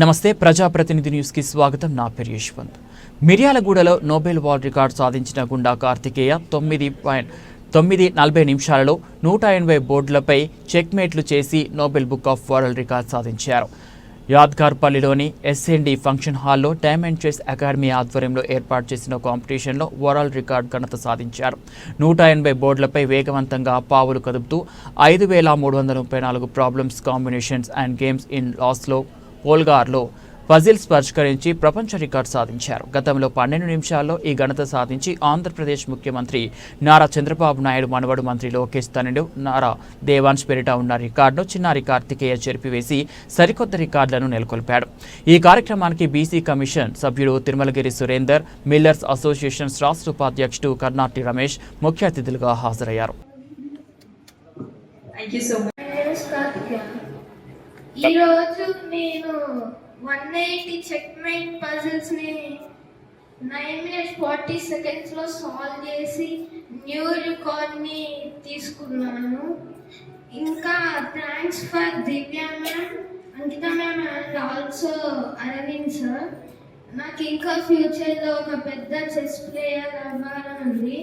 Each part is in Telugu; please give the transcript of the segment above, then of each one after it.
నమస్తే ప్రజాప్రతినిధి న్యూస్కి స్వాగతం. నా పేరు యశ్వంత్. మిర్యాలగూడలో నోబెల్ వార్డ్ రికార్డు సాధించిన గుండా కార్తికేయ 9:40 నిమిషాలలో 180 బోర్డులపై చెక్మేట్లు చేసి Nobel book of world record సాధించారు. యాద్గార్పల్లిలోని ఎస్ఎన్డి ఫంక్షన్ హాల్లో డైమండ్ చెస్ అకాడమీ ఆధ్వర్యంలో ఏర్పాటు చేసిన కాంపిటీషన్లో వరల్డ్ రికార్డ్ ఘనత సాధించారు. 180 బోర్డులపై వేగవంతంగా పావులు కదుపుతూ 5,334 problems, combinations and games in Laszlo పోల్గార్లో పజిల్స్ పరిష్కరించి ప్రపంచ రికార్డు సాధించారు. గతంలో 12 నిమిషాల్లో ఈ ఘనత సాధించి ఆంధ్రప్రదేశ్ ముఖ్యమంత్రి నారా చంద్రబాబు నాయుడు మనవడు మంత్రి లోకేష్ తనయుడు నారా దేవాన్స్ పేరిట ఉన్న రికార్డును చిన్నారి కార్తికేయ చెరిపివేసి సరికొత్త రికార్డులను నెలకొల్పాడు. ఈ కార్యక్రమానికి బీసీ కమిషన్ సభ్యుడు తిరుమలగిరి సురేందర్, మిల్లర్స్ అసోసియేషన్ రాష్ట్ర ఉపాధ్యక్షుడు కర్నాటి రమేష్ ముఖ్య అతిథులుగా హాజరయ్యారు. ఈరోజు నేను 180 చెక్మేట్ పజిల్స్ ని 9 minutes 40 seconds లో సాల్వ్ చేసి న్యూ రికార్డ్ ని తీసుకున్నాను. ఇంకా thanks for Divya ma'am, Ankita ma'am and also Arvind sir. నాకు ఇంకా ఫ్యూచర్ లో ఒక పెద్ద చెస్ ప్లేయర్ అవ్వాలని ఉంది.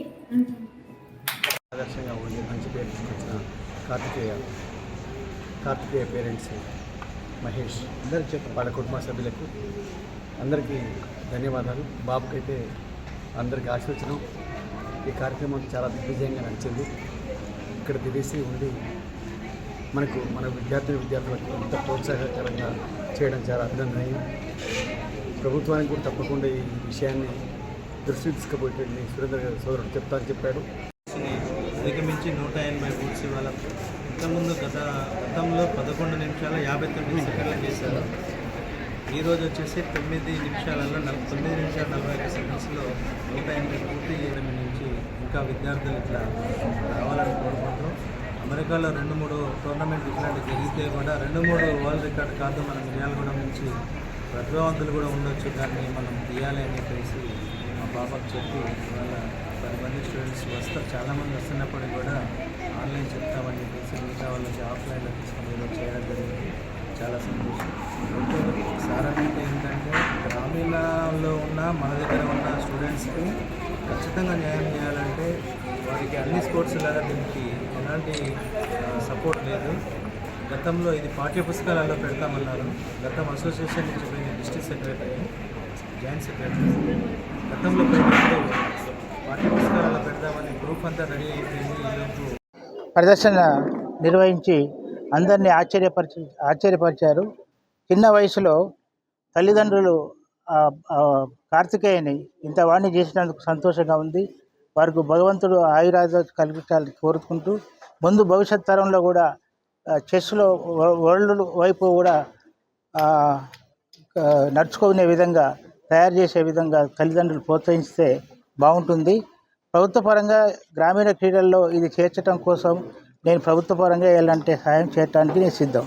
ఆదర్శంగా ఉండి మంచి పేరు తీసుకొచ్చిన కార్తికేయ పేరెంట్స్ మహేష్, అందరి చేత వాళ్ళ కుటుంబ సభ్యులకు అందరికీ ధన్యవాదాలు. బాబుకైతే అందరికీ ఆశీర్వచనం. ఈ కార్యక్రమం చాలా దిగ్విజయంగా నడిచింది. ఇక్కడ దివేసి ఉండి మన విద్యార్థులకు ఎంత ప్రోత్సాహకరంగా చేయడం చాలా అభినందనీయం. ప్రభుత్వానికి కూడా తప్పకుండా ఈ విషయాన్ని దృష్టి తీసుకుపోయేటట్టు సురేంద్ర సోదరుడు చెప్పాడు. అధిగమించి 180 బోర్డ్స్ ఇవాళ ఇంతకుముందు గతంలో 11 నిమిషాల 59 సెకండ్లు చేశారు. ఈరోజు వచ్చేసి 9 నిమిషాలలో 45 సెకండ్స్లో 180 పూర్తి చేయడం నుంచి ఇంకా విద్యార్థులు ఇట్లా రావాలని కోరుకుంటూ అమెరికాలో 2-3 టోర్నమెంట్ ఇట్లాంటివి జరిగితే కూడా 2-3 వరల్డ్ రికార్డు కాదు, మన మిర్యాలగూడ నుంచి ప్రతిభావంతులు కూడా ఉండొచ్చు, దాన్ని మనం తీయాలి అని చెప్పేసి మా బాబాకు చెప్పి వాళ్ళ 10 మంది స్టూడెంట్స్ వస్తారు. చాలామంది వస్తున్నప్పటికీ కూడా ఆన్లైన్ చెప్తామని చెప్పేసి మిగతా వాళ్ళకి ఆఫ్లైన్లో తీసుకొని ఈరోజు చేయడం జరిగింది. చాలా సంతోషం. సాధారణంగా ఏంటంటే గ్రామీణంలో ఉన్న మన దగ్గర ఉన్న స్టూడెంట్స్కి ఖచ్చితంగా న్యాయం చేయాలంటే వారికి అన్ని స్పోర్ట్స్ లాగా దీనికి ఎలాంటి సపోర్ట్ లేదు. గతంలో ఇది పాఠ్యపుస్తకాలలో పెడతామన్నారు. గతం అసోసియేషన్ నుంచి పోయిన డిస్ట్రిక్ట్ సెక్రటరీ, జాయింట్ సెక్రటరీ గతంలో పెట్టినప్పుడు పాఠ్యపుస్తకాలలో పెడదామని గ్రూప్ అంతా రెడీ అయిపోయింది. ఈరోజు ప్రదర్శన నిర్వహించి అందరినీ ఆశ్చర్యపరిచారు. చిన్న వయసులో తల్లిదండ్రులు కార్తికేయని ఇంత వాణి చేసినందుకు సంతోషంగా ఉంది. వారికి భగవంతుడు ఆయురారోగ్యాలు కల్పించాలని కోరుకుంటూ ముందు భవిష్యత్ తరంలో కూడా చెస్లో వరల్డ్ వైపు కూడా నడుచుకునే విధంగా తయారు చేసే విధంగా తల్లిదండ్రులు ప్రోత్సహిస్తే బాగుంటుంది. ప్రభుత్వ పరంగా గ్రామీణ క్రీడల్లో ఇది చేర్చడం కోసం నేను ప్రభుత్వ పరంగా ఎలాంటి సహాయం చేయడానికి నేను సిద్ధం.